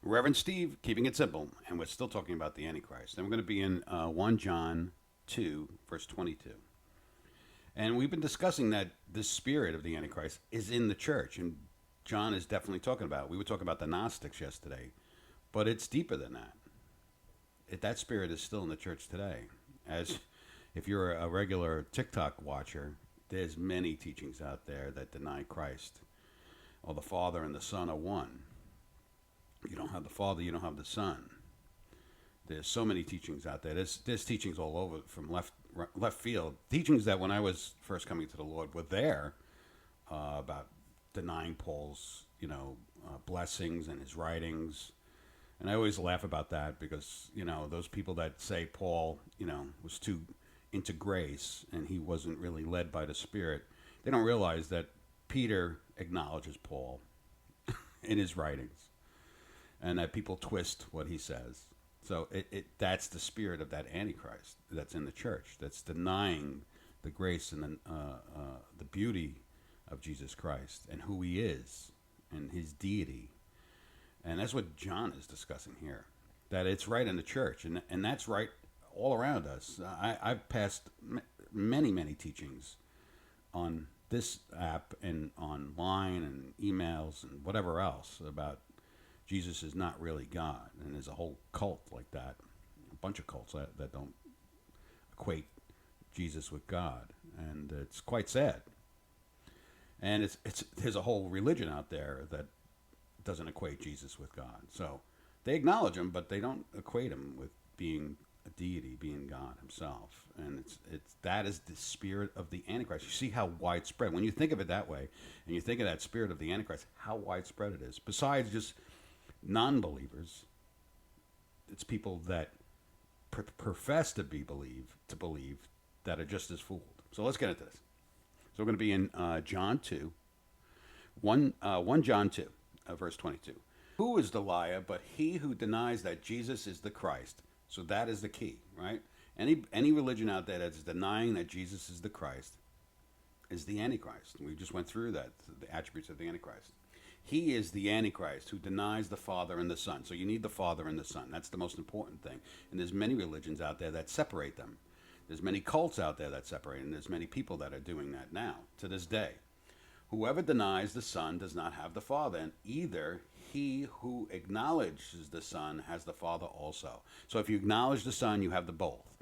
Reverend Steve, keeping it simple, and we're still talking about the Antichrist. And we're going to be in 1 John 2, verse 22. And we've been discussing that this spirit of the Antichrist is in the church, and John is definitely talking about it. We were talking about the Gnostics yesterday, but it's deeper than that. That spirit is still in the church today. As if you're a regular TikTok watcher, there's many teachings out there that deny Christ, or the Father and the Son are one. You don't have the Father, you don't have the Son. There's so many teachings out there. There's teachings all over from left field. Teachings that when I was first coming to the Lord were there about denying Paul's, blessings and his writings. And I always laugh about that because, those people that say Paul, was too into grace and he wasn't really led by the Spirit, they don't realize that Peter acknowledges Paul in his writings and that people twist what he says. So that's the spirit of that Antichrist that's in the church, that's denying the grace and the beauty of Jesus Christ and who he is and his deity. And that's what John is discussing here, that it's right in the church, and that's right all around us. I've passed many, many teachings on this app and online and emails and whatever else about Jesus is not really God. And there's a whole cult like that, a bunch of cults that don't equate Jesus with God. And it's quite sad. And there's a whole religion out there that doesn't equate Jesus with God. So they acknowledge him, but they don't equate him with being a deity, being God himself. And that is the spirit of the Antichrist. You see how widespread, when you think of it that way, and you think of that spirit of the Antichrist, how widespread it is. Besides just non-believers, it's people that profess to believe that are just as fooled. So let's get into this. So we're going to be in John 2, 1 John 2, verse 22. Who is the liar but he who denies that Jesus is the Christ? So that is the key, right? Any religion out there that's denying that Jesus is the Christ is the Antichrist. We just went through that, the attributes of the Antichrist. He is the Antichrist who denies the Father and the Son. So you need the Father and the Son. That's the most important thing. And there's many religions out there that separate them. There's many cults out there that separate, and there's many people that are doing that now, to this day. Whoever denies the Son does not have the Father, and either he who acknowledges the Son has the Father also. So if you acknowledge the Son, you have the both.